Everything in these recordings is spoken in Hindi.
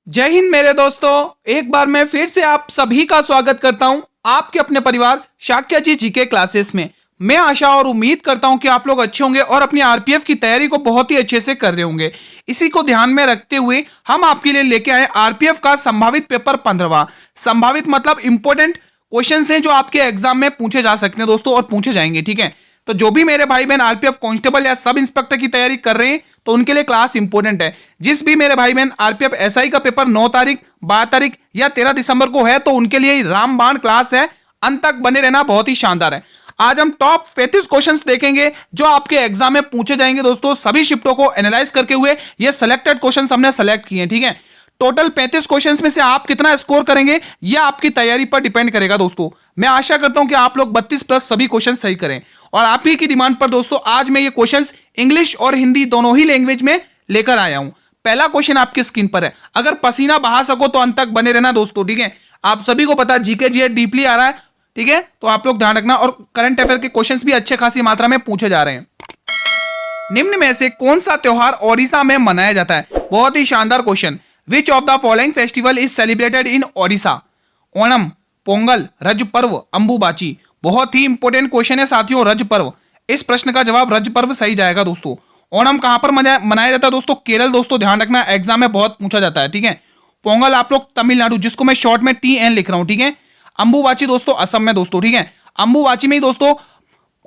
जय हिंद मेरे दोस्तों। एक बार मैं फिर से आप सभी का स्वागत करता हूं आपके अपने परिवार शाक्या जी जीके क्लासेस में। मैं आशा और उम्मीद करता हूं कि आप लोग अच्छे होंगे और अपनी आरपीएफ की तैयारी को बहुत ही अच्छे से कर रहे होंगे। इसी को ध्यान में रखते हुए हम आपके लिए लेके आए आरपीएफ का संभावित पेपर 15वां। संभावित मतलब इंपॉर्टेंट क्वेश्चन हैं जो आपके एग्जाम में पूछे जा सकते हैं दोस्तों, और पूछे जाएंगे। ठीक है, तो जो भी मेरे भाई बहन आरपीएफ कांस्टेबल या सब इंस्पेक्टर की तैयारी कर रहे हैं तो उनके लिए क्लास इंपॉर्टेंट है। जिस भी मेरे भाई बहन आरपीएफ एसआई का पेपर 9 तारीख, 12 तारीख या 13 दिसंबर को है तो उनके लिए रामबाण क्लास है। अंत तक बने रहना, बहुत ही शानदार है। आज हम टॉप 35 क्वेश्चंस देखेंगे जो आपके एग्जाम में पूछे जाएंगे दोस्तों। सभी शिफ्टों को एनालाइज करके हुए ये सिलेक्टेड क्वेश्चंस हमने सेलेक्ट किए हैं। ठीक है, टोटल 35 क्वेश्चंस में से आप कितना स्कोर करेंगे यह आपकी तैयारी पर डिपेंड करेगा दोस्तों। मैं आशा करता हूं कि आप लोग 32 प्लस सभी क्वेश्चन सही करें, और आप ही की डिमांड पर दोस्तों आज मैं ये क्वेश्चंस इंग्लिश और हिंदी दोनों ही लैंग्वेज में लेकर आया हूं। पहला क्वेश्चन आपकी स्क्रीन पर है। अगर पसीना बहा सको तो अंत तक बने रहना दोस्तों। ठीक है, आप सभी को पता है जीके जी डीपली आ रहा है। ठीक है, तो आप लोग ध्यान रखना, और करंट अफेयर के क्वेश्चंस भी अच्छे खासी मात्रा में पूछे जा रहे हैं। निम्न में से कौन सा त्योहार ओडिशा में मनाया जाता है? बहुत ही शानदार question. Which of the following festival is celebrated in Odisha? Onam, Pongal, रज पर्व, अंबुबाची। बहुत ही इंपॉर्टेंट क्वेश्चन है साथियों, रज पर्व। इस प्रश्न का जवाब रज पर्व सही जाएगा दोस्तों। ओणम कहां पर मनाया जाता है दोस्तों? केरल दोस्तों, ध्यान रखना, एग्जाम में बहुत पूछा जाता है। ठीक है, पोंगल आप लोग तमिलनाडु, जिसको मैं शॉर्ट में TN लिख रहा हूं। ठीक है, अंबुबाची दोस्तों असम में दोस्तों। ठीक है, अंबुबाची में ही दोस्तों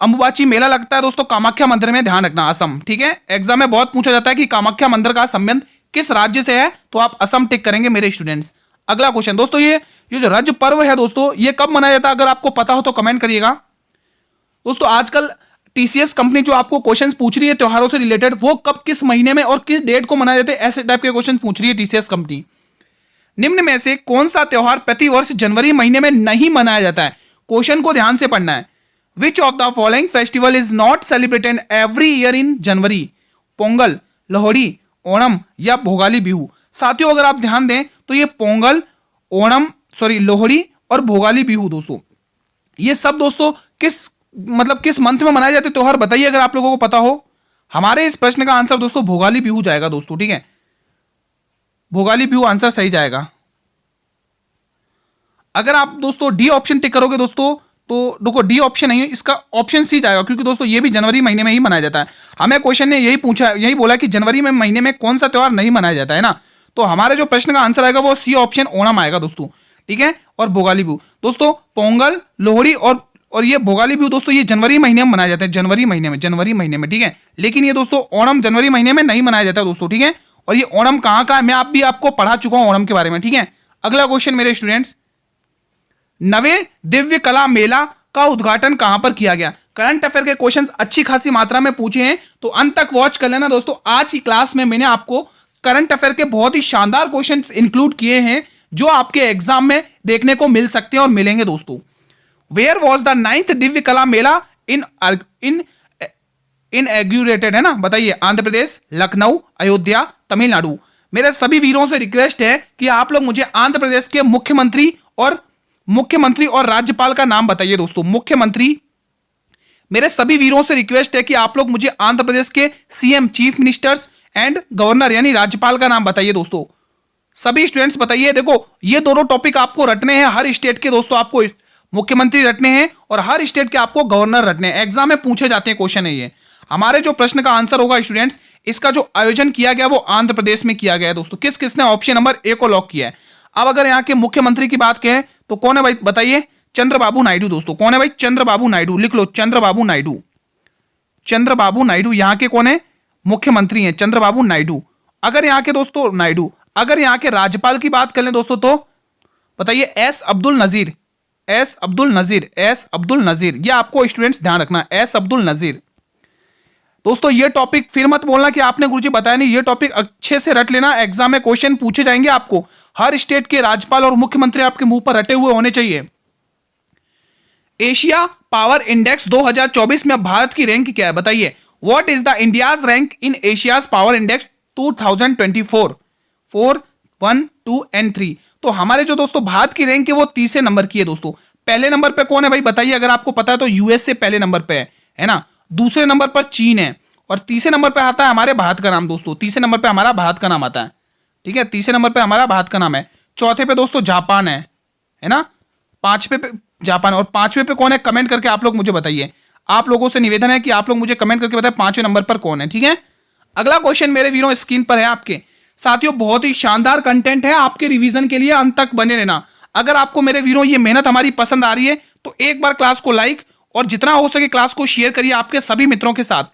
अंबुबाची मेला लगता है दोस्तों कामाख्या मंदिर में, ध्यान रखना, असम। ठीक है, एग्जाम में बहुत पूछा जाता है कि कामाख्या मंदिर का संबंध किस राज्य से है, तो आप असम टिक करेंगे मेरे स्टूडेंट्स। अगला क्वेश्चन दोस्तों, ये जो रज पर्व है दोस्तों, ये कब मनाया जाता है? अगर आपको पता हो तो कमेंट करिएगा दोस्तों। आजकल टीसीएस कंपनी जो आपको क्वेश्चंस पूछ रही है त्योहारों से रिलेटेड, वो कब, किस महीने में और किस डेट को मनाए जाते हैं, ऐसे टाइप के क्वेश्चन पूछ रही है टीसीएस कंपनी। निम्न में से कौन सा त्योहार प्रतिवर्ष जनवरी महीने में नहीं मनाया जाता है? क्वेश्चन को ध्यान से पढ़ना है। Which of the following festival is not celebrated every year in January? Pongal, Lohri, Onam या भोगाली बिहू। साथियों अगर आप ध्यान दें तो ये पोंगल, ओणम, लोहड़ी और भोगाली बिहू दोस्तों, ये सब दोस्तों किस मंथ में मनाए जाते त्योहार बताइए अगर आप लोगों को पता हो। हमारे इस प्रश्न का आंसर दोस्तों भोगाली बिहू जाएगा दोस्तों। ठीक है, भोगाली बिहू आंसर सही जाएगा। अगर आप दोस्तों डी ऑप्शन टिक करोगे दोस्तों तो देखो डी ऑप्शन नहीं है, इसका ऑप्शन सी जाएगा, क्योंकि दोस्तों ये भी जनवरी महीने में ही मनाया जाता है। हमें क्वेश्चन ने यही पूछा, यही बोला कि जनवरी में महीने में कौन सा त्योहार नहीं मनाया जाता है ना, तो हमारे जो प्रश्न का आंसर आएगा वो सी ऑप्शन ओणम आएगा दोस्तों। ठीक है, और भोगाली बिहू दोस्तों, पोंगल, लोहड़ी और ये भोगाली बिहू दोस्तों ये जनवरी महीने में मनाया जाता है, जनवरी महीने में। ठीक है, लेकिन ये दोस्तों ओणम जनवरी महीने में नहीं मनाया जाता दोस्तों। ठीक है, और ये ओणम कहाँ का है मैं आपको पढ़ा चुका हूं ओणम के बारे में। ठीक है, अगला क्वेश्चन मेरे स्टूडेंट्स, नवे दिव्य कला मेला का उद्घाटन कहां पर किया गया? करंट अफेयर के क्वेश्चंस अच्छी खासी मात्रा में पूछे हैं, तो अंत तक वॉच कर लेना दोस्तों। आज की क्लास में मैंने आपको करंट अफेयर के बहुत ही शानदार क्वेश्चंस इंक्लूड किए हैं जो आपके एग्जाम में देखने को मिल सकते हैं और मिलेंगे दोस्तों। Where was the 9th Divya कला मेला इनएग्यूरेटेड है ना, बताइए। आंध्र प्रदेश, लखनऊ, अयोध्या, तमिलनाडु। मेरे सभी वीरों से रिक्वेस्ट है कि आप लोग मुझे आंध्र प्रदेश के मुख्यमंत्री और राज्यपाल का नाम बताइए दोस्तों। मुख्यमंत्री, मेरे सभी वीरों से रिक्वेस्ट है कि आप लोग मुझे आंध्र प्रदेश के CM, chief ministers and governor यानी राज्यपाल का नाम बताइए दोस्तों। सभी स्टूडेंट्स बताइए। देखो ये दोनों टॉपिक आपको रटने हैं, हर स्टेट के दोस्तों आपको मुख्यमंत्री रटने हैं और हर स्टेट के आपको गवर्नर रटने हैं। एग्जाम में पूछे जाते हैं क्वेश्चन है ये। हमारे जो प्रश्न का आंसर होगा स्टूडेंट्स, इसका जो आयोजन किया गया वो आंध्र प्रदेश में किया गया है दोस्तों। किसने ऑप्शन नंबर ए को लॉक किया है? अब अगर यहाँ के मुख्यमंत्री की बात करें तो कौन है भाई बताइए? चंद्रबाबू नायडू दोस्तों। कौन है भाई? चंद्रबाबू नायडू, लिख लो चंद्रबाबू नायडू। चंद्रबाबू नायडू यहाँ के कौन है? मुख्यमंत्री हैं चंद्रबाबू नायडू। अगर यहाँ के दोस्तों नायडू, अगर यहाँ के राज्यपाल की बात कर लें दोस्तों तो बताइए एस अब्दुल नजीर। ये आपको स्टूडेंट्स ध्यान रखना, एस अब्दुल नजीर। दोस्तों ये टॉपिक फिर मत बोलना कि आपने गुरुजी बताया नहीं, ये टॉपिक अच्छे से रट लेना। एग्जाम में क्वेश्चन पूछे जाएंगे आपको, हर स्टेट के राज्यपाल और मुख्यमंत्री आपके मुंह पर रटे हुए होने चाहिए। एशिया पावर इंडेक्स 2024 में भारत की रैंक क्या है बताइए? What is the India's rank in Asia's power index 2024? 4, 1, 2 and 3। तो हमारे जो दोस्तों भारत की रैंक है वो 30 नंबर की है दोस्तों। पहले नंबर पे कौन है भाई बताइए? अगर आपको पता है तो यूएसए पहले नंबर पे है ना, दूसरे नंबर पर चीन है और तीसरे नंबर पे आता है हमारे भारत का नाम दोस्तों। तीसरे नंबर पे हमारा भारत का नाम आता है। ठीक है, तीसरे नंबर पे हमारा भारत का नाम है, चौथे पे दोस्तों जापान है ना, पांचवे पे जापान, और पांचवे पे कौन है कमेंट करके आप लोग मुझे बताइए। आप लोगों से निवेदन है कि आप लोग मुझे कमेंट करके बताएं पांचवें नंबर पर कौन है। ठीक है, अगला क्वेश्चन मेरे वीरों स्क्रीन पर है आपके साथियों, बहुत ही शानदार कंटेंट है आपके रिवीजन के लिए, अंत तक बने रहना। अगर आपको मेरे वीरों ये मेहनत हमारी पसंद आ रही है तो एक बार क्लास को लाइक और जितना हो सके क्लास को शेयर करिए आपके सभी मित्रों के साथ।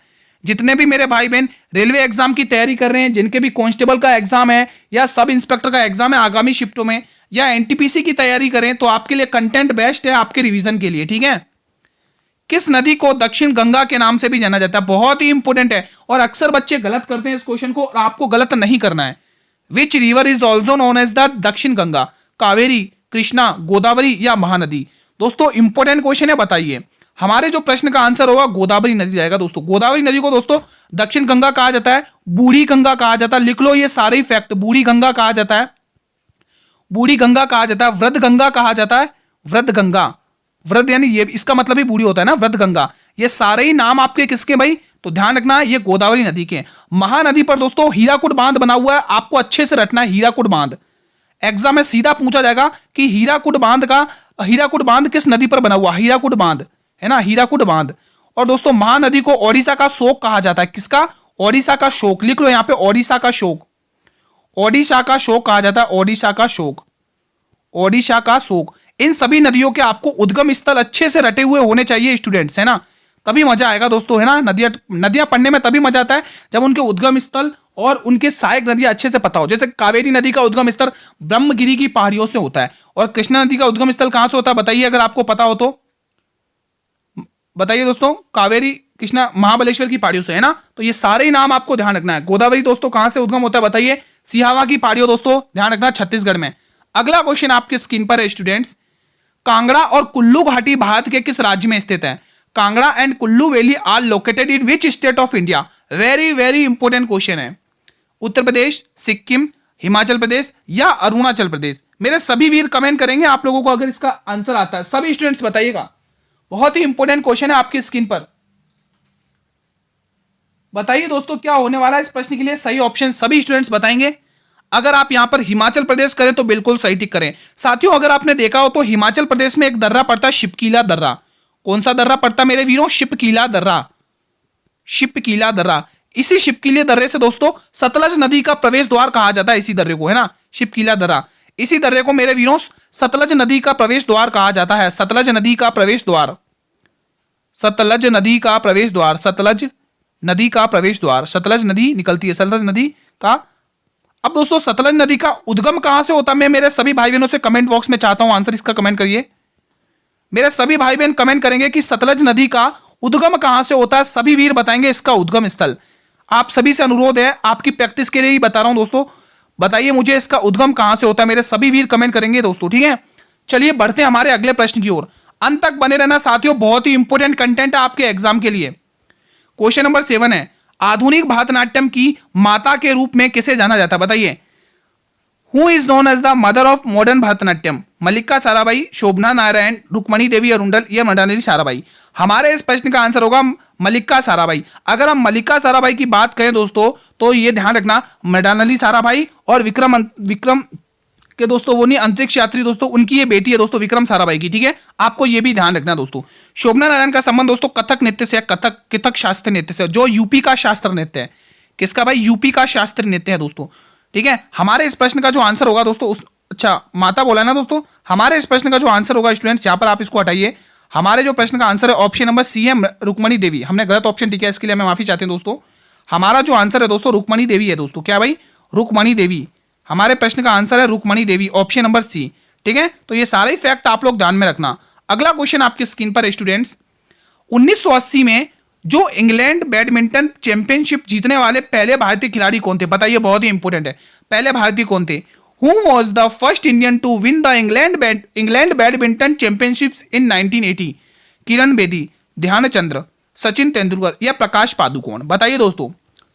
जितने भी मेरे भाई बहन रेलवे एग्जाम की तैयारी कर रहे हैं, जिनके भी कांस्टेबल का एग्जाम है या सब इंस्पेक्टर का एग्जाम है आगामी शिफ्टों में, या एनटीपीसी की तैयारी करें, तो आपके लिए कंटेंट बेस्ट है आपके रिवीजन के लिए। ठीक है, किस नदी को दक्षिण गंगा के नाम से भी जाना जाता है, बहुत ही इंपॉर्टेंट है और अक्सर बच्चे गलत करते हैं इस क्वेश्चन को, और आपको गलत नहीं करना है। Which river is also known as the Dakshin Ganga, Kaveri, Krishna, Godavari या महानदी। दोस्तों इंपॉर्टेंट क्वेश्चन है, बताइए। हमारे जो प्रश्न का आंसर होगा गोदावरी नदी जाएगा दोस्तों। गोदावरी नदी को दोस्तों दक्षिण गंगा कहा जाता है, बूढ़ी गंगा कहा जाता है, लिख लो ये सारे ही फैक्ट। बूढ़ी गंगा कहा जाता है, बूढ़ी गंगा कहा जाता है, वृद्ध गंगा कहा जाता है, वृद्ध गंगा, वृद्ध यानी ये इसका मतलब ही बूढ़ी होता है ना, वृद्ध गंगा। ये सारे ही नाम आपके किसके भाई, तो ध्यान रखना ये गोदावरी नदी के। महानदी पर दोस्तों हीराकुड बांध बना हुआ है, आपको अच्छे से रटना है हीराकुड बांध। एग्जाम में सीधा पूछा जाएगा कि हीराकुड बांध किस नदी पर बना हुआ, हीराकुड बांध है ना, हीराकुड बांध। और दोस्तों महानदी को ओडिशा का शोक कहा जाता है, किसका, ओडिशा का शोक, लिख लो यहां पे ओडिशा का शोक, ओडिशा का शोक कहा जाता है, ओडिशा का शोक, ओडिशा का शोक। इन सभी नदियों के आपको उद्गम स्थल अच्छे से रटे हुए होने चाहिए स्टूडेंट्स, है ना, तभी मजा आएगा दोस्तों, है ना। नदियां पढ़ने में तभी मजा आता है जब उनके उद्गम स्थल और उनके सहायक नदियां अच्छे से पता हो। जैसे कावेरी नदी का उद्गम स्थल ब्रह्मगिरी की पहाड़ियों से होता है, और कृष्णा नदी का उद्गम स्थल कहां से होता है बताइए, अगर आपको पता हो तो बताइए दोस्तों। कावेरी, कृष्णा, महाबलेश्वर की पहाड़ियों से, है ना, तो ये सारे ही नाम आपको ध्यान रखना है। गोदावरी दोस्तों कहां से उद्गम होता है बताइए, सिहावा की पहाड़ियों दोस्तों, ध्यान रखना, छत्तीसगढ़ में। अगला क्वेश्चन आपके स्क्रीन पर है स्टूडेंट्स, कांगड़ा और कुल्लू घाटी भारत के किस राज्य में स्थित है। Kangra and Kullu valley are located in which state of India. Very very important question है। उत्तर प्रदेश, सिक्किम, हिमाचल प्रदेश या अरुणाचल प्रदेश। मेरे सभी वीर कमेंट करेंगे आप लोगों को अगर इसका आंसर आता है, सभी स्टूडेंट्स बताइएगा। बहुत ही इंपॉर्टेंट क्वेश्चन है आपकी स्क्रीन पर। बताइए दोस्तों क्या होने वाला है इस प्रश्न के लिए, सही ऑप्शन सभी स्टूडेंट्स बताएंगे। अगर आप यहां पर हिमाचल प्रदेश करें तो बिल्कुल सही टिक करें। साथियों अगर आपने देखा हो तो हिमाचल प्रदेश में एक दर्रा पड़ता है, शिपकीला दर्रा। कौन सा दर्रा पड़ता है मेरे वीरों, शिपकीला दर्रा, शिपकीला दर्रा। इसी शिपकीले दर्रे से दोस्तों सतलज नदी का प्रवेश द्वार कहा जाता है, इसी दर्रे को, है ना, शिपकीला दर्रा। इसी दर्रे को मेरे वीरों सतलज नदी का प्रवेश द्वार कहा जाता है, सतलज नदी का प्रवेश द्वार, सतलज नदी का प्रवेश द्वार, सतलज नदी का प्रवेश द्वार। सतलज नदी निकलती है, सतलज नदी का। अब दोस्तों सतलज नदी का उद्गम कहां से होता है, मैं मेरे सभी भाई बहनों से कमेंट बॉक्स में चाहता हूं आंसर इसका कमेंट करिए। मेरे सभी भाई बहन कमेंट करेंगे कि सतलज नदी का उद्गम कहां से होता है, सभी वीर बताएंगे इसका उद्गम स्थल। आप सभी से अनुरोध है, आपकी प्रैक्टिस के लिए ही बता रहा हूं दोस्तों, बताइए मुझे इसका उद्गम कहां से होता है। मेरे सभी वीर कमेंट करेंगे दोस्तों, ठीक है। चलिए बढ़ते हैं हमारे अगले प्रश्न की ओर, अंत तक बने रहना साथियों, बहुत ही इंपॉर्टेंट कंटेंट है आपके एग्जाम के लिए। क्वेश्चन नंबर 7 है, आधुनिक भरतनाट्यम की माता के रूप में किसे जाना जाता है बताइए। Who is known as the mother of modern Bharatanatyam. Mallika Sarabhai, Shobhana Narayan, Rukmini Devi Arundale या मृणालिनी साराभाई। हमारे इस प्रश्न का आंसर होगा मल्लिका साराभाई। अगर हम मल्लिका साराभाई की बात करें दोस्तों तो ये ध्यान रखना, मृणालिनी साराभाई और विक्रम के दोस्तों वो नहीं अंतरिक्ष यात्री दोस्तों, उनकी ये बेटी है दोस्तों विक्रम साराभाई की, ठीक है। आपको ये भी ध्यान रखना दोस्तों। शोभना नारायण का संबंध दोस्तों कथक नृत्य से, कथक शास्त्रीय नृत्य से, जो यूपी का शास्त्र नृत्य है। किसका भाई, यूपी का शास्त्रीय नृत्य है दोस्तों, ठीक है। हमारे इस प्रश्न का जो आंसर होगा दोस्तों अच्छा माता बोला ना दोस्तों, हमारे इस प्रश्न का जो आंसर होगा स्टूडेंट्स, यहाँ पर आप इसको हटाइए। हमारे जो प्रश्न का आंसर है ऑप्शन नंबर सी है, रुक्मणी देवी। हमने गलत ऑप्शन टिका है, इसके लिए हमें माफी चाहते हैं दोस्तों। हमारा जो आंसर है दोस्तों रुक्मणी देवी है दोस्तों। क्या भाई, रुक्मणी देवी। हमारे प्रश्न का आंसर है रुक्मणी देवी, ऑप्शन नंबर सी, ठीक है। तो ये सारे फैक्ट आप लोग ध्यान में रखना। अगला क्वेश्चन आपकी स्क्रीन पर है स्टूडेंट्स, 1980 में जो इंग्लैंड बैडमिंटन चैंपियनशिप जीतने वाले पहले भारतीय खिलाड़ी कौन थे बताइए, बहुत ही इंपॉर्टेंट है। पहले भारतीय कौन थे। Who was the first Indian to win the England badminton championships in 1980? Kiran Bedi, Dhyan Chandra, Sachin Tendulkar या प्रकाश पादुकोण। बताइए दोस्तों।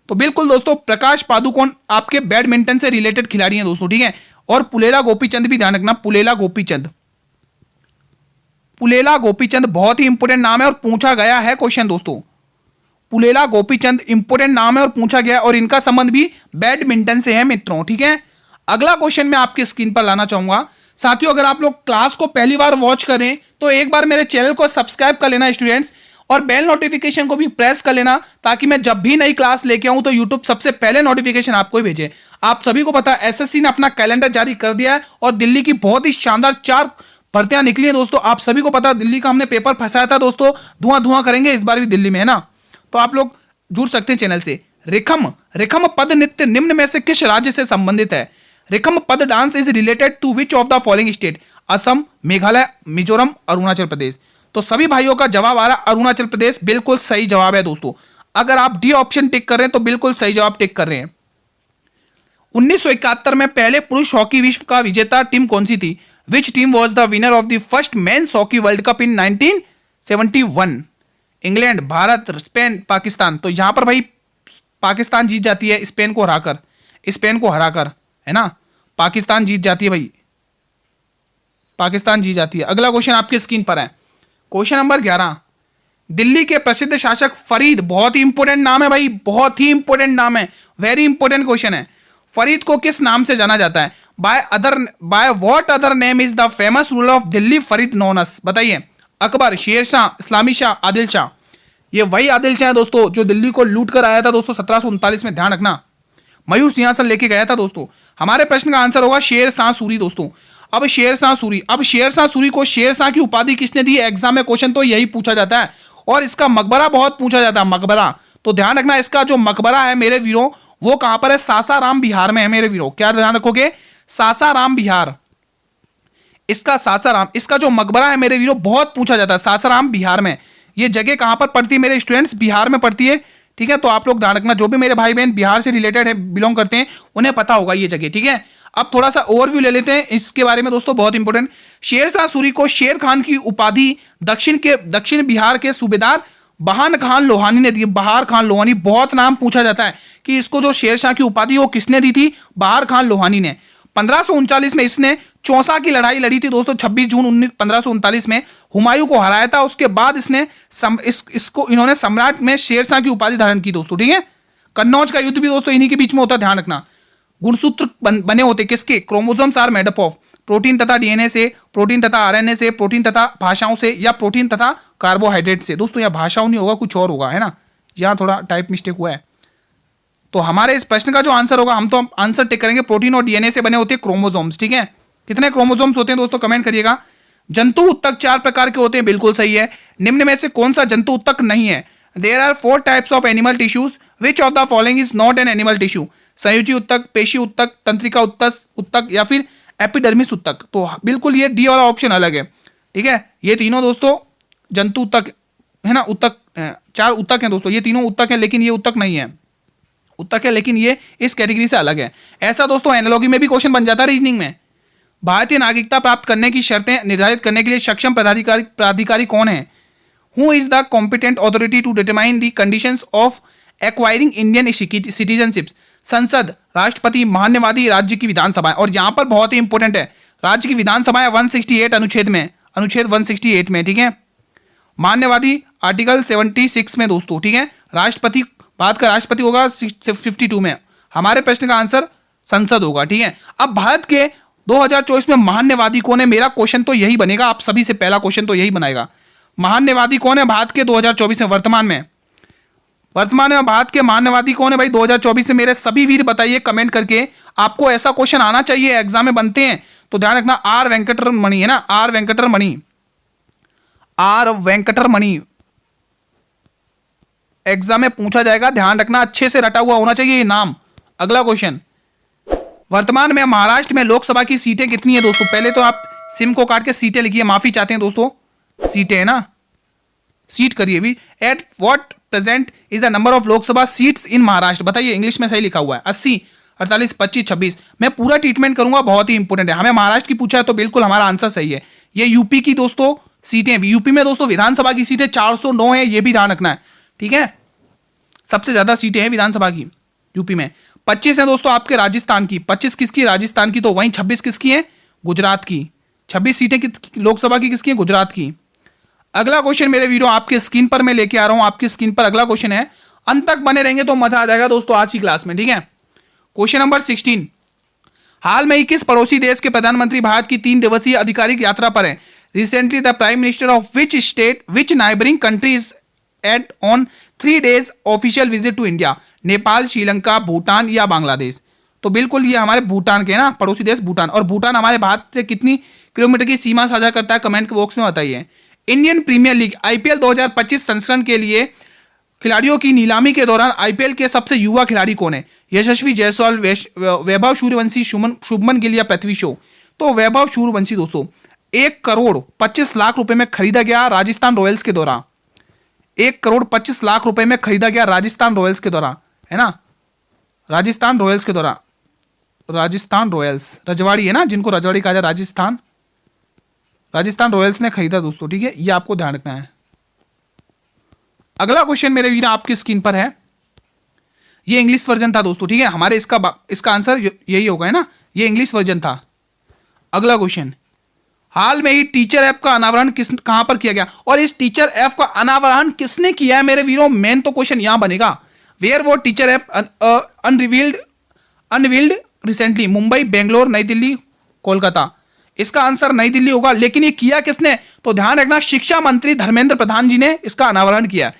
तो बिल्कुल दोस्तों प्रकाश पादुकोण आपके बैडमिंटन से रिलेटेड खिलाड़ी हैं दोस्तों, ठीक है। और पुलेला गोपीचंद भी ध्यान रखना, पुलेला गोपीचंद, पुलेला गोपीचंद बहुत ही इंपॉर्टेंट नाम है और पूछा गया है क्वेश्चन दोस्तों। पुलेला गोपीचंद इंपॉर्टेंट नाम है और पूछा गया, और इनका संबंध भी बैडमिंटन से है मित्रों, ठीक है। अगला क्वेश्चन मैं आपकी स्क्रीन पर लाना चाहूंगा। साथियों, अगर आप लोग क्लास को पहली बार वॉच करें तो एक बार मेरे चैनल को सब्सक्राइब कर लेना स्टूडेंट्स, और बेल नोटिफिकेशन को भी प्रेस कर लेना, ताकि मैं जब भी नई क्लास लेके आऊं तो यूट्यूब सबसे पहले नोटिफिकेशन आपको ही भेजे। आप सभी को पता है एसएससी ने अपना कैलेंडर जारी कर दिया है और दिल्ली की बहुत ही शानदार 4 भर्तियां निकली हैं दोस्तों। आप सभी को पता है दिल्ली का हमने पेपर फंसाया था दोस्तों, धुआं धुआं करेंगे इस बार भी दिल्ली में, है ना। तो आप लोग जुड़ सकते हैं चैनल से। रिखम पद नृत्य निम्न में से किस राज्य से संबंधित है? Rikham Pada dance is related to which of the following state? Assam, Meghalaya, Mizoram, Arunachal Pradesh. तो सभी भाइयों का जवाब आ रहा अरुणाचल प्रदेश, बिल्कुल सही जवाब है दोस्तों। अगर आप डी ऑप्शन टिक कर रहे हैं तो बिल्कुल सही जवाब टिक कर रहे हैं। 1971 में पहले पुरुष हॉकी विश्व का विजेता टीम कौन सी थी? Which team was the winner of the first men's hockey world cup in 1971? England, Bharat, Spain, Pakistan. तो यहां पर भाई पाकिस्तान जीत जाती है स्पेन को हराकर, है ना। पाकिस्तान जीत जाती है भाई, पाकिस्तान जीत जाती है। अगला क्वेश्चन आपकी स्क्रीन पर है, क्वेश्चन नंबर 11। दिल्ली के प्रसिद्ध शासक फरीद, बहुत ही इंपॉर्टेंट नाम है भाई, बहुत ही इंपॉर्टेंट नाम है, वेरी इंपॉर्टेंट क्वेश्चन है। फरीद को किस नाम से जाना जाता है? By what other name is the famous ruler of Delhi Farid known as? बताइए। अकबर, शेर शाह, इस्लामी शाह, आदिल शाह। ये वही आदिल शाह है दोस्तों जो दिल्ली को लूट कर आया था दोस्तों 1739 में, ध्यान रखना। मयूर सिंहासन लेके गया था दोस्तों। हमारे प्रश्न का आंसर होगा शेर शाह सूरी दोस्तों। अब शेर शाह सूरी को शेर शाह की उपाधि किसने दी? एग्जाम में क्वेश्चन तो यही पूछा जाता है, और इसका मकबरा बहुत पूछा जाता है, मकबरा। तो ध्यान रखना, इसका जो मकबरा है मेरे वीरों वो कहां पर है? सासाराम बिहार में है मेरे वीरों। क्या ध्यान रखोगे? सासाराम बिहार, इसका सासाराम, इसका जो मकबरा है मेरे वीरों बहुत पूछा जाता है, सासाराम बिहार में। ये जगह कहां पर पड़ती है मेरे स्टूडेंट्स? बिहार में पड़ती है, ठीक है। तो आप लोग ध्यान रखना, जो भी मेरे भाई बहन बिहार से रिलेटेड है, बिलोंग करते हैं, उन्हें पता होगा ये जगह, ठीक है। अब थोड़ा सा ओवरव्यू ले लेते हैं इसके बारे में दोस्तों, बहुत इंपॉर्टेंट। शेर शाह सूरी को शेर खान की उपाधि दक्षिण बिहार के सूबेदार बहार खान लोहानी ने दी। बहार खान लोहानी, बहुत नाम पूछा जाता है कि इसको जो शेर शाह की उपाधि वो किसने दी थी? बहार खान लोहानी ने। 1539 में इसने चौसा की लड़ाई लड़ी थी दोस्तों, 26 जून 1539 में हुमायूं को हराया था। उसके बाद इसने इन्होंने सम्राट में शेरशाह की उपाधि धारण की दोस्तों, ठीक है। कन्नौज का युद्ध भी दोस्तों इन्हीं के बीच में होता है, ध्यान रखना। गुणसूत्र बने होते किसके? Chromosomes are made up of protein तथा डीएनए से, प्रोटीन तथा आरएनए से, प्रोटीन तथा भाषाओं से, या प्रोटीन तथा कार्बोहाइड्रेट से। दोस्तों यहाँ भाषाओं नहीं होगा, कुछ और होगा, है ना। यहाँ थोड़ा टाइप मिस्टेक हुआ है। तो हमारे इस प्रश्न का जो आंसर होगा, हम तो आंसर टिक करेंगे, प्रोटीन और डीएनए से बने होते हैं क्रोमोसोम्स, ठीक है। कितने क्रोमोसोम्स होते हैं दोस्तों कमेंट करिएगा। जंतु उत्तक 4 प्रकार के होते हैं, बिल्कुल सही है। निम्न में से कौन सा जंतु उत्तक नहीं है? There are 4 types of animal tissues, which of the following is not an animal tissue? संयोजी उत्तक, पेशी उत्तक, तंत्रिका उत्तक, या फिर एपिडर्मिस उत्तक। तो बिल्कुल ये डी वाला ऑप्शन अलग है, ठीक है। ये तीनों दोस्तों जंतु उत्तक है ना, उत्तक 4 उत्तक हैं दोस्तों, ये तीनों उत्तक है, लेकिन ये उत्तक नहीं है, उत्तक है लेकिन ये इस कैटेगरी से अलग है। ऐसा दोस्तों एनालॉजी में भी क्वेश्चन बन जाता है रीजनिंग में। भारतीय नागरिकता प्राप्त करने की शर्तें निर्धारित करने के लिए सक्षम प्राधिकारी कौन है? Who is the competent authority to determine the conditions of acquiring Indian citizenship? संसद, राष्ट्रपति, मान्यवादी, राज्य की विधानसभा। और यहां पर बहुत ही इंपॉर्टेंट है, राज्य की विधानसभा 168 अनुच्छेद 168 में, ठीक है। मान्यवादी आर्टिकल 76 में दोस्तों, ठीक है। राष्ट्रपति, बात का राष्ट्रपति होगा 52 में। हमारे प्रश्न का आंसर संसद होगा, ठीक है। अब भारत के 2024 में महान्यवादी कौन है? मेरा क्वेश्चन तो यही बनेगा, आप सभी से पहला क्वेश्चन तो यही बनाएगा। महान्यवादी कौन है भारत के 2024 में? वर्तमान में भारत के महान्यवादी कौन है भाई 2024 में? मेरे सभी वीर बताइए कमेंट करके। आपको ऐसा क्वेश्चन आना चाहिए, एग्जाम में बनते हैं, तो ध्यान रखना। आर वेंकटरमणि है ना, आर वेंकटरमणि एग्जाम में पूछा जाएगा, ध्यान रखना, अच्छे से रटा हुआ होना चाहिए ये नाम। अगला क्वेश्चन, वर्तमान में महाराष्ट्र में लोकसभा की सीटें कितनी है दोस्तों? पहले तो आप सिम को काट के सीटें लिखिए, माफी चाहते हैं दोस्तों, सीटें है ना, सीट करिए भी। At what present is the number of Lok Sabha seats in Maharashtra? बताइए, इंग्लिश में सही लिखा हुआ है 80, 48, 25, 26। मैं पूरा ट्रीटमेंट करूंगा, बहुत ही इंपॉर्टेंट है। हमें महाराष्ट्र की पूछा है तो बिल्कुल हमारा आंसर सही है। ये यूपी की दोस्तों सीटें, यूपी में दोस्तों विधानसभा की सीटें 409 है, ये भी ध्यान रखना है, ठीक है। सबसे ज्यादा सीटें हैं विधानसभा की यूपी में। 25 है दोस्तों आपके राजस्थान की। 25 किसकी? राजस्थान की। तो वहीं 26 किसकी है? गुजरात की। 26 सीटें लोकसभा की किसकी है? गुजरात की। अगला क्वेश्चन मेरे वीडियो आपके स्क्रीन पर मैं लेके आ रहा हूं, आपकी स्क्रीन पर अगला क्वेश्चन है। अंत तक बने रहेंगे तो मजा आ जाएगा दोस्तों आज की क्लास में, ठीक है। क्वेश्चन नंबर 16, हाल में ही किस पड़ोसी देश के प्रधानमंत्री भारत की 3 दिवसीय आधिकारिक यात्रा पर हैं? Recently the prime minister of which state which neighbouring countries at on 3 days official visit to India? Nepal, Sri Lanka, Bhutan या बांग्लादेश? तो बिल्कुल ये हमारे भूटान के ना पड़ोसी देश भूटान। और भूटान हमारे भारत से कितनी किलोमीटर की सीमा साझा करता है, कमेंट बॉक्स में बताइए। इंडियन प्रीमियर लीग आईपीएल 2025 संस्करण के लिए खिलाड़ियों की नीलामी के दौरान आईपीएल के सबसे युवा खिलाड़ी कौन है? यशस्वी जायसवाल, वैभव सूर्यवंशी, शुभमन गिल या पृथ्वी शॉ? तो वैभव सूर्यवंशी दोस्तों 1,25,00,000 रुपए में खरीदा गया राजस्थान रॉयल्स के दौरान। 1,25,00,000 रुपए में खरीदा गया राजस्थान रॉयल्स के दौरान, है ना, राजस्थान रॉयल्स के दौरान। राजस्थान रॉयल्स रजवाड़ी है ना, जिनको रजवाड़ी कहा जाए, राजस्थान रॉयल्स ने खरीदा दोस्तों, ठीक है, ये आपको ध्यान रखना है। अगला क्वेश्चन मेरे वीर आपकी स्क्रीन पर है, ये इंग्लिश वर्जन था दोस्तों, ठीक है, हमारे इसका आंसर यही होगा, है ना, ये इंग्लिश वर्जन था। अगला क्वेश्चन, हाल में ही टीचर ऐप का अनावरण कहां पर किया गया? और इस टीचर ऐप का अनावरण किसने किया है मेरे वीरों? मेन तो क्वेश्चन यहां बनेगा, वेयर वो teacher app unveiled recently? Mumbai, Bangalore, नई दिल्ली, कोलकाता? इसका आंसर नई दिल्ली होगा। लेकिन ये किया किसने? तो ध्यान रखना, शिक्षा मंत्री धर्मेंद्र प्रधान जी ने इसका अनावरण किया।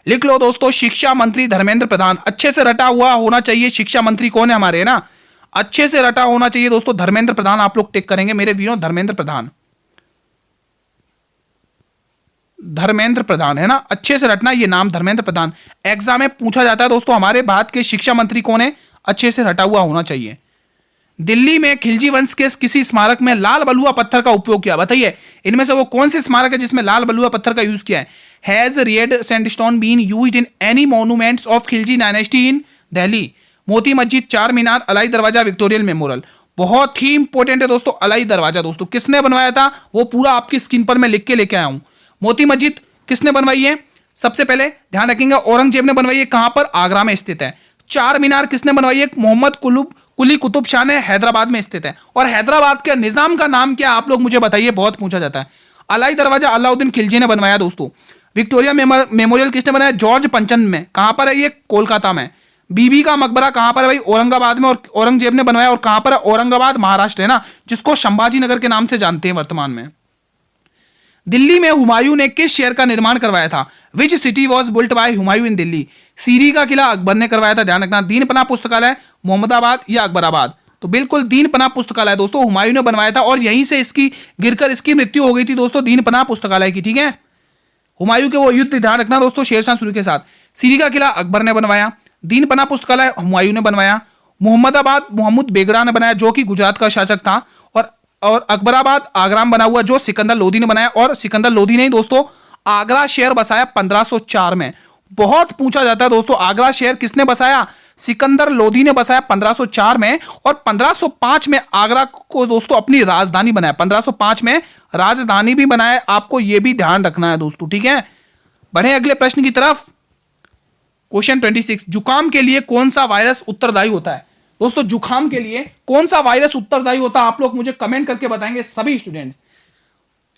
लिख लो दोस्तों, शिक्षा मंत्री धर्मेंद्र प्रधान। अच्छे से रटा हुआ होना चाहिए, शिक्षा मंत्री कौन है हमारे, है ना, अच्छे से रटा होना चाहिए दोस्तों, धर्मेंद्र प्रधान। आप लोग टिक करेंगे मेरे वीरों, धर्मेंद्र प्रधान, धर्मेंद्र प्रधान, है ना, अच्छे से रटना ये नाम, धर्मेंद्र प्रधान। एग्जाम में पूछा जाता है दोस्तों, हमारे भारत के शिक्षा मंत्री कौन है, अच्छे से रटा हुआ होना चाहिए। दिल्ली में खिलजी वंश के किसी स्मारक में लाल बलुआ पत्थर का उपयोग किया? बताइए इनमें से वो कौन से स्मारक है जिसमें लाल बलुआ पत्थर का यूज किया है? Has red sandstone been used in any monuments of Khilji dynasty in Delhi? Moti Masjid, चार मीनार, अलाई दरवाजा, विक्टोरियल मेमोरियल? बहुत ही इंपॉर्टेंट है दोस्तों, अलाई दरवाजा। दोस्तों किसने बनवाया था वो पूरा आपकी स्क्रीन पर मैं लिख के लेके आया हूं। मोती मस्जिद किसने बनवाई है? सबसे पहले ध्यान रखेंगे, औरंगजेब ने बनवाई है। कहां पर? आगरा में स्थित है। चार मीनार किसने बनवाई है? मोहम्मद कुली कुतुब शाह ने, हैदराबाद में स्थित है। और हैदराबाद के निजाम का नाम क्या आप लोग मुझे बताइए, बहुत पूछा जाता है। अलाई दरवाजा अलाउद्दीन खिलजी ने बनवाया दोस्तों। विक्टोरिया मेमोरियल किसने बनाया? जॉर्ज पंचन में। कहां पर है ये? कोलकाता में। बीबी का मकबरा कहां पर है भाई? औरंगाबाद में, और औरंगजेब ने बनवाया। और कहां पर है? औरंगाबाद, महाराष्ट्र, है ना, जिसको संभाजी नगर के नाम से जानते हैं वर्तमान में। दिल्ली में हुमायूं ने किस शहर का निर्माण करवाया था? Which city was built by Humayun in Delhi? Siri का किला अकबर ने करवाया था, ध्यान रखना। दीन पनाह पुस्तकालय, मोहम्मदाबाद या अकबराबाद? तो बिल्कुल दीन पनाह पुस्तकालय दोस्तों, हुमायूं ने बनवाया था। और यहीं से इसकी गिरकर इसकी मृत्यु हो गई थी दोस्तों, दीन पनाह पुस्तकालय की, ठीक है। हुमायूं के वो युद्ध, ध्यान रखना दोस्तों, शेरशाह सूरी के साथ। सीरी का किला अकबर ने बनवाया, दीन पनाह पुस्तकालय हुमायूं ने बनवाया, मोहम्मदाबाद मोहम्मद बेगड़ा ने बनाया जो कि गुजरात का शासक था, और अकबराबाद आगरा में बना हुआ जो सिकंदर लोधी ने बनाया। और सिकंदर लोधी ने दोस्तों आगरा शहर बसाया 1504 में। बहुत पूछा जाता है दोस्तों, आगरा शहर किसने बसाया? सिकंदर लोधी ने बसाया 1504 में। और 1505 में आगरा को दोस्तों अपनी राजधानी बनाया, 1505 में राजधानी भी बनाया, आपको यह भी ध्यान रखना है दोस्तों, ठीक है। बढ़े अगले प्रश्न की तरफ। क्वेश्चन 26, जुकाम के लिए कौन सा वायरस उत्तरदायी होता है? दोस्तों जुकाम के लिए कौन सा वायरस उत्तरदायी होता है? आप लोग मुझे कमेंट करके बताएंगे सभी students.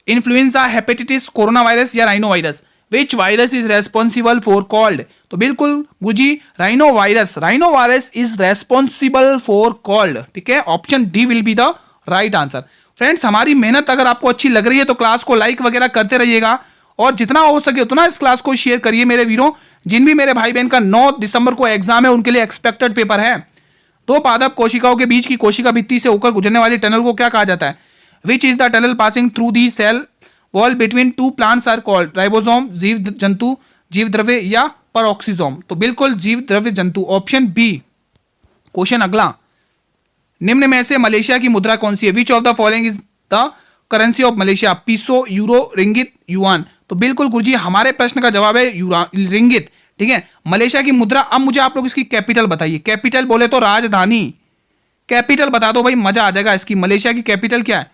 Influenza, hepatitis, corona virus या rhino virus? Which virus is responsible for cold? तो बिल्कुल गुजी, rhino virus is responsible for cold, ठीक है। Option D will be the right answer. Friends हमारी मेहनत अगर आपको अच्छी लग रही है तो क्लास को लाइक वगैरह करते रहिएगा, और जितना हो सके उतना इस क्लास को शेयर करिए मेरे वीरों। जिन भी मेरे भाई बहन का 9 दिसंबर को एग्जाम है उनके लिए एक्सपेक्टेड पेपर है। दो पादप कोशिकाओं के बीच की कोशिका भित्ति से होकर गुजरने वाली टनल को क्या कहा जाता है? Which is the tunnel passing through the cell wall between two plants are called? Ribosome, जीव जंतु, जीव द्रव्य या परऑक्सीसोम? तो बिल्कुल जीव द्रव्य जंतु, ऑप्शन बी। क्वेश्चन अगला, निम्न में से मलेशिया की मुद्रा कौन सी है? Which of the following is the currency of Malaysia? Peso, euro, ringgit, yuan? तो बिल्कुल गुरुजी हमारे प्रश्न का जवाब है रिंगित, ठीक है। मलेशिया की मुद्रा। अब मुझे आप लोग इसकी कैपिटल बताइए। कैपिटल बोले तो राजधानी, कैपिटल बता दो भाई, मजा आ जाएगा। इसकी मलेशिया की कैपिटल क्या है?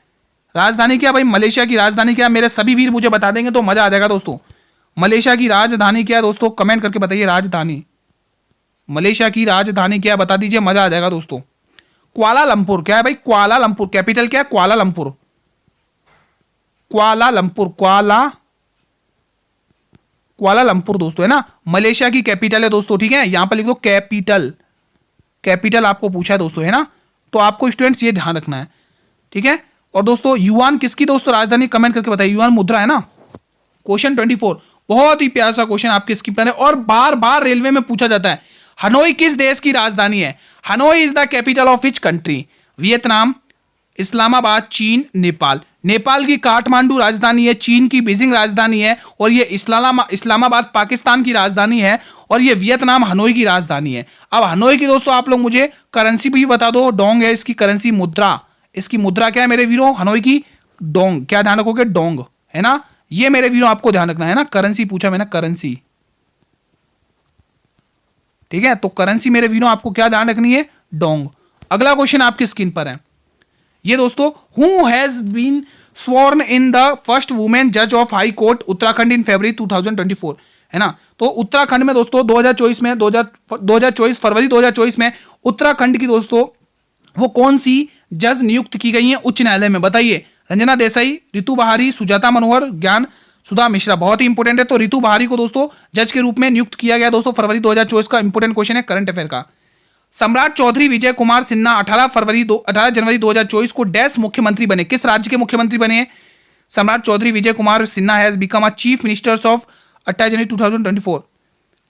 राजधानी क्या भाई? मलेशिया की राजधानी क्या है? मेरे सभी वीर मुझे बता देंगे तो मजा आ जाएगा दोस्तों। मलेशिया की राजधानी क्या है दोस्तों? कमेंट करके बताइए। राजधानी, मलेशिया की राजधानी क्या है बता दीजिए, मजा आ जाएगा दोस्तों। कुआलालंपुर क्या है भाई? कुआलालंपुर। कैपिटल क्या है? कुआलालंपुर, कुआलालंपुर, कुआलालंपुर दोस्तों, है ना, मलेशिया की कैपिटल है दोस्तों, ठीक है। यहां पर लिख दो कैपिटल, कैपिटल आपको पूछा है दोस्तों, है ना। तो आपको स्टूडेंट्स ये ध्यान रखना है, ठीक है। और दोस्तों युआन किसकी दोस्तों राजधानी, कमेंट करके बताइए। युआन मुद्रा है ना। क्वेश्चन 24 बहुत ही प्यारा सा क्वेश्चन आपके स्क्रीन पर है और बार बार रेलवे में पूछा जाता है। हनोई किस देश की राजधानी है? Hanoi is the capital of which country? Vietnam, Islamabad, चीन, नेपाल। नेपाल की काठमांडू राजधानी है, चीन की बीजिंग राजधानी है, और ये इस्लामाबाद पाकिस्तान की राजधानी है, और ये वियतनाम हनोई की राजधानी है। अब हनोई की दोस्तों आप लोग मुझे करेंसी भी बता दो। डोंग है इसकी करेंसी, मुद्रा, इसकी मुद्रा क्या है मेरे वीरों? हनोई की डोंग, क्या ध्यान रखोगे? डोंग है ना। ये मेरे वीरों आपको ध्यान रखना है ना। करेंसी पूछा मैंने, करेंसी, ठीक है। तो करेंसी मेरे वीरों आपको क्या ध्यान रखनी है? डोंग। अगला क्वेश्चन आपकी स्क्रीन पर है ये दोस्तों, who has been sworn in the first women जज of high court Uttarakhand in February 2024, है ना। तो उत्तराखंड में दोस्तों 2024 में 2024 फरवरी 2024 में उत्तराखंड की दोस्तों वो कौन सी जज नियुक्त की गई है उच्च न्यायालय में? बताइए। रंजना देसाई, रितु बहारी, सुजाता मनोहर, ज्ञान सुधा मिश्रा। बहुत ही इंपॉर्टेंट है। तो रितु बहारी को दोस्तों जज के रूप में नियुक्त किया गया दोस्तों फरवरी 2024 का इंपॉर्टेंट क्वेश्चन है करंट अफेयर का। सम्राट चौधरी विजय कुमार सिन्हा 18 जनवरी 2024 को डैश मुख्यमंत्री बने? किस राज्य के मुख्यमंत्री बने हैं? Samrat Choudhary Vijay Kumar Sinha has become a chief ministers of 28 January 2024।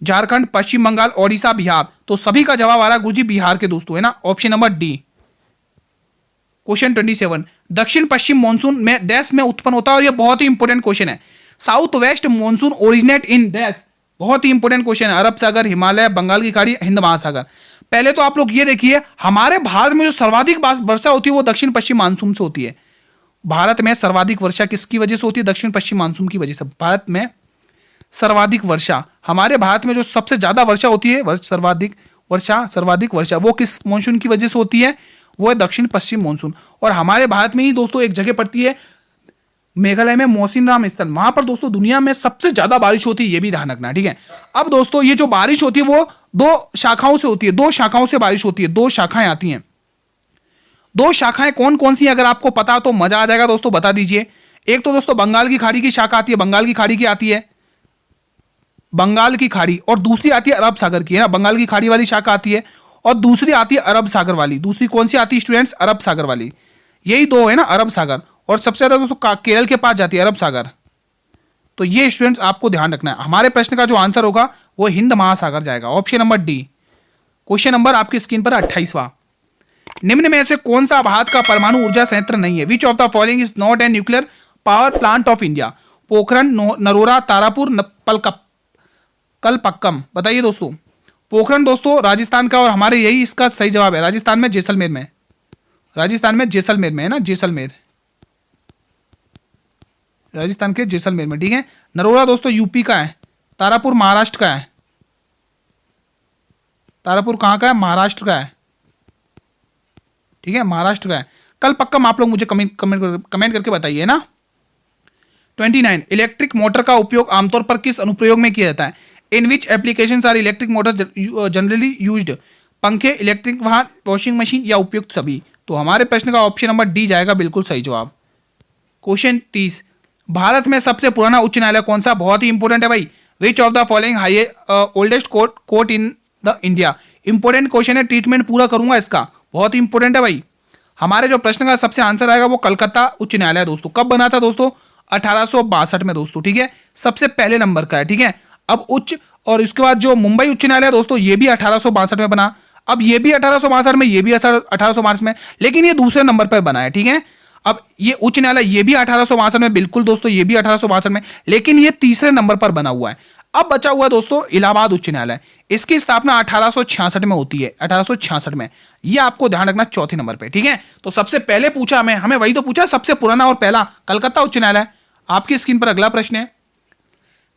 Jharkhand, Paschim Bengal, Odisha, Bihar. तो सभी का जवाब आ रहा है गुरुजी बिहार के दोस्तों, है ना। Option number D. क्वेश्चन 27 दक्षिण पश्चिम मानसून में डैश में उत्पन्न होता है, और यह बहुत ही इंपॉर्टेंट क्वेश्चन है। South west monsoon originate in dash, बहुत ही इंपॉर्टेंट क्वेश्चन है। अरब सागर, हिमालय, बंगाल की खाड़ी, हिंद महासागर। पहले तो आप लोग ये देखिए, हमारे भारत में जो सर्वाधिक वर्षा होती है वो दक्षिण पश्चिम मानसून से होती है। भारत में सर्वाधिक वर्षा किसकी वजह से होती है? दक्षिण पश्चिम मानसून की वजह से। भारत में सर्वाधिक वर्षा, हमारे भारत में जो सबसे ज्यादा वर्षा होती है, सर्वाधिक वर्षा वो किस मानसून की वजह से होती है? वो है दक्षिण पश्चिम मानसून। और हमारे भारत में ही दोस्तों एक जगह पड़ती है मेघालय में, मौसिनराम स्थल, वहां पर दोस्तों दुनिया में सबसे ज्यादा बारिश होती है, ये भी ध्यान रखना, ठीक है। अब दोस्तों ये जो बारिश होती है वो दो शाखाओं से होती है, दो शाखाओं से बारिश होती है, दो शाखाएं आती हैं। दो शाखाएं कौन कौन सी, अगर आपको पता तो मजा आ जाएगा दोस्तों, बता दीजिए। एक तो दोस्तों बंगाल की खाड़ी की शाखा आती है, बंगाल की खाड़ी की आती है, बंगाल की खाड़ी, और दूसरी आती है अरब सागर की, है ना। बंगाल की खाड़ी वाली शाखा आती है, और दूसरी आती है अरब सागर वाली। दूसरी कौन सी आती है स्टूडेंट्स? अरब सागर वाली। यही दो है ना, अरब सागर। और सबसे ज्यादा दोस्तों केरल के पास जाती है अरब सागर। तो ये स्टूडेंट्स आपको ध्यान रखना है। हमारे प्रश्न का जो आंसर होगा वो हिंद महासागर जाएगा, option number D. Question number आपकी स्क्रीन पर 28वां, निम्न में से कौन सा भारत का परमाणु ऊर्जा संयंत्र नहीं है? Which of the following is not a nuclear power plant of India? Pokhran, Narora, Tarapur, Kalpakkam. बताइए दोस्तों। पोखरण दोस्तों राजस्थान का, और हमारे यही इसका सही जवाब है। राजस्थान में जैसलमेर में, राजस्थान में जैसलमेर में, है ना, जैसलमेर, राजस्थान के जैसलमेर में, ठीक है। नरोरा दोस्तों यूपी का है, तारापुर महाराष्ट्र का है। तारापुर कहाँ का है? महाराष्ट्र का है, ठीक है, महाराष्ट्र का है। कलपक्कम आप लोग मुझे कमेंट करके बताइए ना। 29 इलेक्ट्रिक मोटर का उपयोग आमतौर पर किस अनुप्रयोग में किया जाता है? In which applications are electric motors generally used? पंखे, इलेक्ट्रिक वाहन, वॉशिंग मशीन, या उपयुक्त सभी? तो हमारे प्रश्न का ऑप्शन नंबर डी जाएगा बिल्कुल सही जवाब। क्वेश्चन 30 भारत में सबसे पुराना उच्च न्यायालय कौन सा? बहुत ही इंपॉर्टेंट है भाई। विच of the following oldest court in the India? Important question है, ट्रीटमेंट पूरा करूंगा इसका, बहुत ही इंपॉर्टेंट है भाई। हमारे जो प्रश्न का सबसे आंसर आएगा वो कलकत्ता उच्च न्यायालय दोस्तों। कब बना था दोस्तों? 1862 में दोस्तों, ठीक है, सबसे पहले नंबर का है, ठीक है। अब उच्च, और इसके बाद जो मुंबई उच्च न्यायालय दोस्तों ये भी 1862 में बना। अब ये भी 1862 में, ये भी 1862 में, लेकिन ये दूसरे नंबर पर बना है, ठीक है। अब ये उच्च न्यायालय ये भी 1862 में, बिल्कुल दोस्तों ये भी 1862 में, लेकिन ये तीसरे नंबर पर बना हुआ है। अब बचा हुआ है दोस्तों इलाहाबाद उच्च न्यायालय। इसकी स्थापना 1866 में होती है, 1866 में। ये आपको ध्यान रखना चौथे नंबर पे, ठीक है। तो सबसे पहले पूछा हमें वही तो पूछा, सबसे पुराना और पहला कलकत्ता उच्च न्यायालय। आपकी स्क्रीन पर अगला प्रश्न है,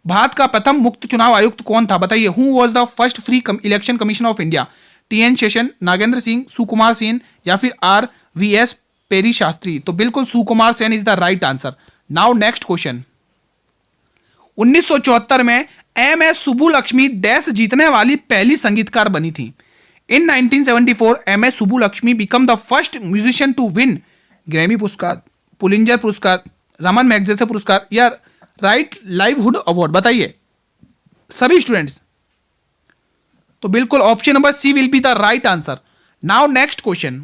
भारत का प्रथम मुक्त चुनाव आयुक्त कौन था? बताइए। Who was the first free election commission of India? T N. Seshan, Nagendra Singh, Sukumar Sen, या फिर R.V.S. पेरी शास्त्री? तो बिल्कुल Sukumar Sen is the right answer. Now next question, 1974 में MS सुब्बुलक्ष्मी डैश जीतने वाली पहली संगीतकार बनी थी। In 1974 MS Subbulakshmi became the first musician to win Grammy पुरस्कार, पुलिंजर पुरस्कार, रमन मैगसेसे पुरस्कार, या राइट लाइवहुड अवार्ड? बताइए सभी स्टूडेंट्स। तो बिल्कुल option number C will be the right answer. Now next question,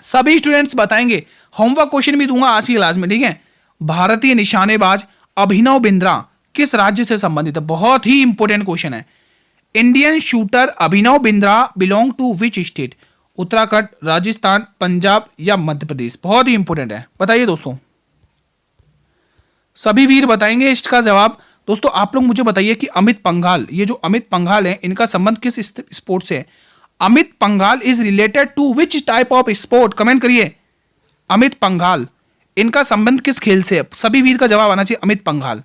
सभी स्टूडेंट्स बताएंगे, होमवर्क क्वेश्चन भी दूंगा आज की क्लास में, ठीक है। भारतीय निशानेबाज अभिनव बिंद्रा किस राज्य से संबंधित है? बहुत ही इंपॉर्टेंट क्वेश्चन है। Indian shooter Abhinav Bindra belong to which state? Uttarakhand, Rajasthan, Punjab या मध्य प्रदेश? बहुत ही इंपॉर्टेंट है, बताइए दोस्तों। सभी वीर बताएंगे इसका जवाब। दोस्तों आप लोग मुझे बताइए कि अमित पंघाल, ये जो अमित पंघाल है, इनका संबंध किस स्पोर्ट से है? Amit Panghal is related to which type of sport? Comment करिए। अमित पंघाल, इनका संबंध किस खेल से है? सभी वीर का जवाब आना चाहिए। अमित पंघाल,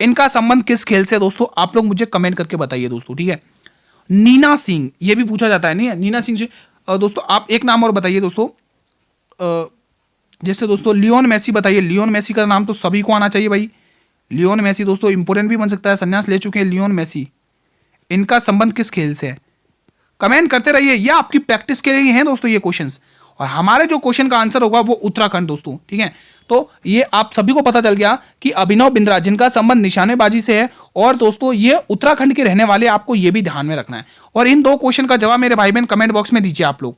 इनका संबंध किस खेल से? दोस्तों आप लोग मुझे कमेंट करके बताइए दोस्तों, ठीक है। नीना सिंह, ये भी पूछा जाता है, नहीं है नीना सिंह से। दोस्तों आप एक नाम और बताइए दोस्तों, जैसे दोस्तों लियोन मेसी बताइए। लियोन मेसी का नाम तो सभी को आना चाहिए भाई। लियोन मेसी दोस्तों इंपोर्टेंट भी बन सकता है, संन्यास ले चुके हैं लियोन मेसी। इनका संबंध किस खेल से है? कमेंट करते रहिए, ये आपकी प्रैक्टिस के लिए हैं दोस्तों ये क्वेश्चंस। और हमारे जो क्वेश्चन का आंसर होगा वो उत्तराखंड दोस्तों, ठीक है। तो ये आप सभी को पता चल गया कि अभिनव बिंद्रा जिनका संबंध निशानेबाजी से है, और दोस्तों ये उत्तराखंड के रहने वाले, आपको ये भी ध्यान में रखना है। और इन दो क्वेश्चन का जवाब मेरे भाई बहन कमेंट बॉक्स में दीजिए आप लोग।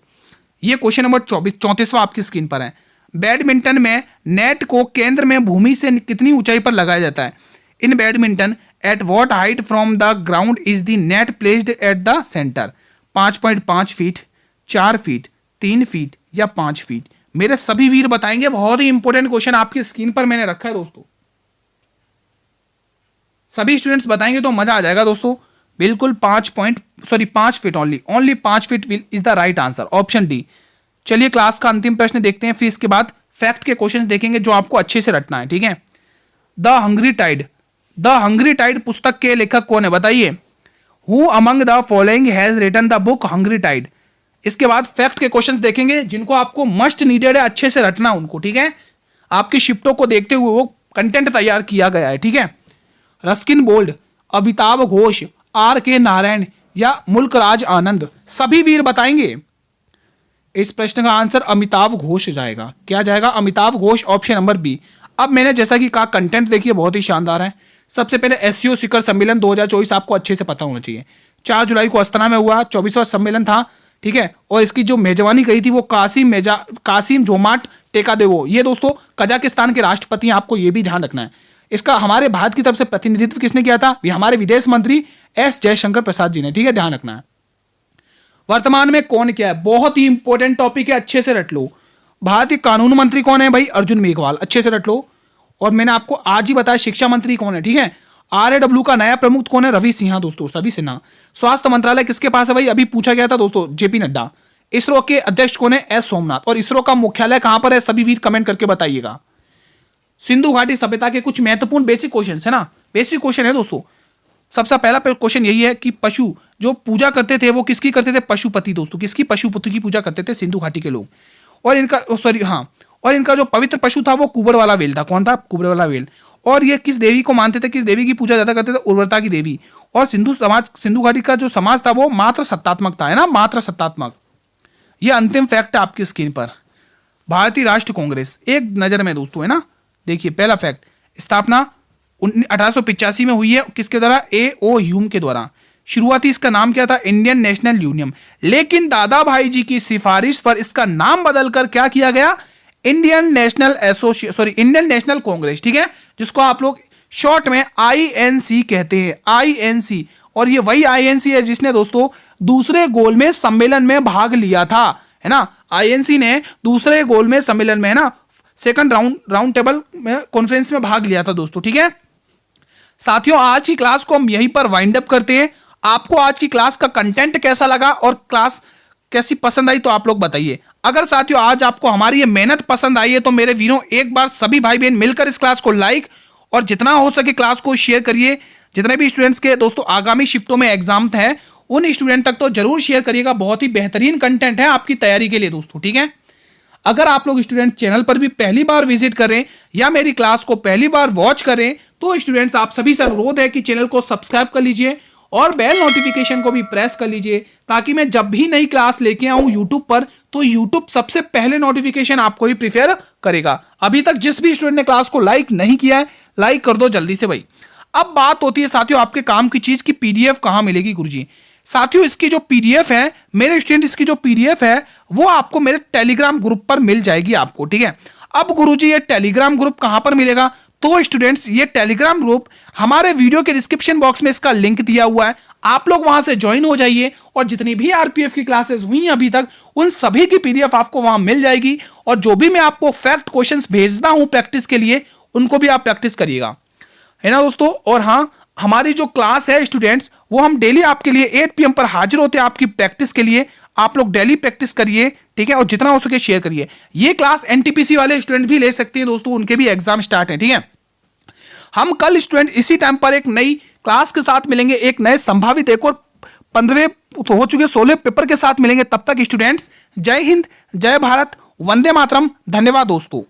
ये क्वेश्चन नंबर 34वां आपकी स्क्रीन पर है। बैडमिंटन में नेट को केंद्र में भूमि से कितनी ऊंचाई पर लगाया जाता है? In badminton at what height from the ground is the net placed at the centre? 5.5 feet, 4 feet, 3 feet या 5 फीट? मेरे सभी वीर बताएंगे। बहुत ही इंपॉर्टेंट क्वेश्चन आपकी स्क्रीन पर मैंने रखा है दोस्तों। सभी स्टूडेंट्स बताएंगे तो मजा आ जाएगा दोस्तों। बिल्कुल 5 feet only 5 feet is the right answer, option D. चलिए क्लास का अंतिम प्रश्न देखते हैं, फिर इसके बाद फैक्ट के क्वेश्चंस देखेंगे जो आपको अच्छे से रटना है, ठीक है। द हंग्री टाइड पुस्तक के लेखक कौन है? बताइए। Who among the following has written the book Hungry Tide? इसके बाद फैक्ट के क्वेश्चंस देखेंगे जिनको आपको मस्ट नीडेड है अच्छे से रटना उनको, ठीक है। आपकी शिफ्टों को देखते हुए वो कंटेंट तैयार किया गया है, ठीक है। रस्किन बोल्ड, अमिताभ घोष, आर के नारायण या मुल्कराज आनंद? सभी वीर बताएंगे। इस प्रश्न का आंसर अमिताभ घोष जाएगा। क्या जाएगा? Amitabh Ghosh, option number B. अब मैंने जैसा कि कहा, कंटेंट देखिए बहुत ही शानदार है। सबसे पहले एससीओ शिखर सम्मेलन 2024 आपको अच्छे से पता होना चाहिए। 4 जुलाई को अस्थाना में हुआ, 24वां सम्मेलन था, ठीक है। और इसकी जो मेजबानी करी थी वो कासिम जोमाट टेकादेवो, ये दोस्तों कजाकिस्तान के राष्ट्रपति हैं, आपको ये भी ध्यान रखना है। इसका हमारे भारत की तरफ से प्रतिनिधित्व किसने किया था? ये हमारे विदेश मंत्री एस जयशंकर प्रसाद जी ने, ठीक है, ध्यान रखना है। वर्तमान में कौन क्या है? बहुत ही इंपॉर्टेंट टॉपिक है, अच्छे से रट लो। भारतीय कानून मंत्री कौन है भाई? अर्जुन मेघवाल, अच्छे से रट लो। और मैंने आपको आज ही बताया शिक्षा मंत्री कौन है, ठीक है। आरएडब्ल्यू का नया प्रमुख कौन है? रवि सिन्हा दोस्तों, रवि सिन्हा। स्वास्थ्य मंत्रालय किसके पास है भाई? अभी पूछा गया था दोस्तों, जेपी नड्डा। इसरो के अध्यक्ष कौन है? एस सोमनाथ। और इसरो का मुख्यालय कहां पर है? सभी वीर कमेंट करके बताइएगा। सिंधु घाटी सभ्यता के कुछ महत्वपूर्ण बेसिक क्वेश्चन है ना, बेसिक क्वेश्चन है दोस्तों। सबसे पहला क्वेश्चन यही है कि पशु जो पूजा करते थे वो किसकी करते थे? पशुपति दोस्तों। किसकी? पशुपति की पूजा करते थे सिंधु घाटी के लोग। और इनका जो पवित्र पशु था वो कुबर वाला वेल था। कौन था? कुबर वाला वेल। और ये किस देवी को मानते थे? किस देवी की पूजा ज्यादा करते थे? उर्वरता की देवी। और सिंधु घाटी का जो समाज था वो मात्र सत्तात्मक था, है ना, मात्र सत्तात्मक। ये अंतिम फैक्ट है आपकी स्क्रीन पर। भारतीय राष्ट्र कांग्रेस एक नजर में दोस्तों, है ना। देखिए पहला फैक्ट, स्थापना 1885 में हुई है, किसके द्वारा? A.O. ह्यूम के द्वारा। शुरुआती इसका नाम क्या था? Indian national union. लेकिन दादा भाई जी की सिफारिश पर इसका नाम बदलकर क्या किया गया? इंडियन नेशनल कांग्रेस, ठीक है, जिसको आप लोग शॉर्ट में INC कहते हैं, INC। और ये वही INC है जिसने दोस्तों दूसरे गोलमेज सम्मेलन में भाग लिया था, है ना। INC ने दूसरे गोलमेज सम्मेलन में, है ना, सेकंड राउंड टेबल में कॉन्फ्रेंस में भाग लिया था दोस्तों, ठीक है। साथियों आज की क्लास को हम यहीं पर वाइंड अप करते हैं। आपको आज की क्लास का कंटेंट कैसा लगा और क्लास कैसी पसंद आई तो आप लोग बताइए। अगर साथियों आज आपको हमारी ये मेहनत पसंद आई है तो मेरे वीरों एक बार सभी भाई बहन मिलकर इस क्लास को लाइक और जितना हो सके क्लास को शेयर करिए। जितने भी स्टूडेंट्स के दोस्तों आगामी शिफ्टों में एग्जाम है उन स्टूडेंट तक तो जरूर शेयर करिएगा। बहुत ही बेहतरीन कंटेंट है आपकी तैयारी के लिए दोस्तों, ठीक है। अगर आप लोग स्टूडेंट चैनल पर भी पहली बार विजिट करें या मेरी क्लास को पहली बार वॉच करें तो स्टूडेंट्स आप सभी से अनुरोध है कि चैनल को सब्सक्राइब कर लीजिए और बेल नोटिफिकेशन को भी प्रेस कर लीजिए ताकि मैं जब भी नई क्लास लेके आऊं यूट्यूब पर तो यूट्यूब सबसे पहले नोटिफिकेशन आपको ही प्रिफेयर करेगा। अभी तक जिस भी स्टूडेंट ने क्लास को लाइक नहीं किया है लाइक कर दो जल्दी से भाई। अब बात होती है साथियों आपके काम की चीज की PDF कहां मिलेगी गुरुजी। साथियों इसकी जो पीडीएफ है मेरे स्टूडेंट, इसकी जो पीडीएफ है वो आपको मेरे टेलीग्राम ग्रुप पर मिल जाएगी आपको, ठीक है। अब गुरुजी ये टेलीग्राम ग्रुप कहां पर मिलेगा? तो स्टूडेंट्स ये टेलीग्राम ग्रुप हमारे वीडियो के डिस्क्रिप्शन बॉक्स में इसका लिंक दिया हुआ है, आप लोग वहां से ज्वाइन हो जाइए और जितनी भी आरपीएफ की क्लासेस हुई हैं अभी तक उन सभी की पीडीएफ आपको वहां मिल जाएगी। और जो भी मैं आपको फैक्ट क्वेश्चंस भेजता हूं प्रैक्टिस के लिए उनको भी आप प्रैक्टिस करिएगा, है ना दोस्तों। और हाँ, हमारी जो क्लास है स्टूडेंट्स वो हम डेली आपके लिए 8 PM पर हाजिर होते हैं आपकी प्रैक्टिस के लिए। आप लोग डेली प्रैक्टिस करिए, ठीक है, और जितना हो सके शेयर करिए। ये क्लास एनटीपीसी वाले स्टूडेंट भी ले सकते हैं दोस्तों, उनके भी एग्जाम स्टार्ट है, ठीक है। हम कल स्टूडेंट इसी टाइम पर एक नई क्लास के साथ मिलेंगे, एक नए संभावित एक और 15वें तो हो चुके 16 पेपर के साथ मिलेंगे। तब तक स्टूडेंट्स जय हिंद, जय भारत, वंदे मातरम। धन्यवाद दोस्तों।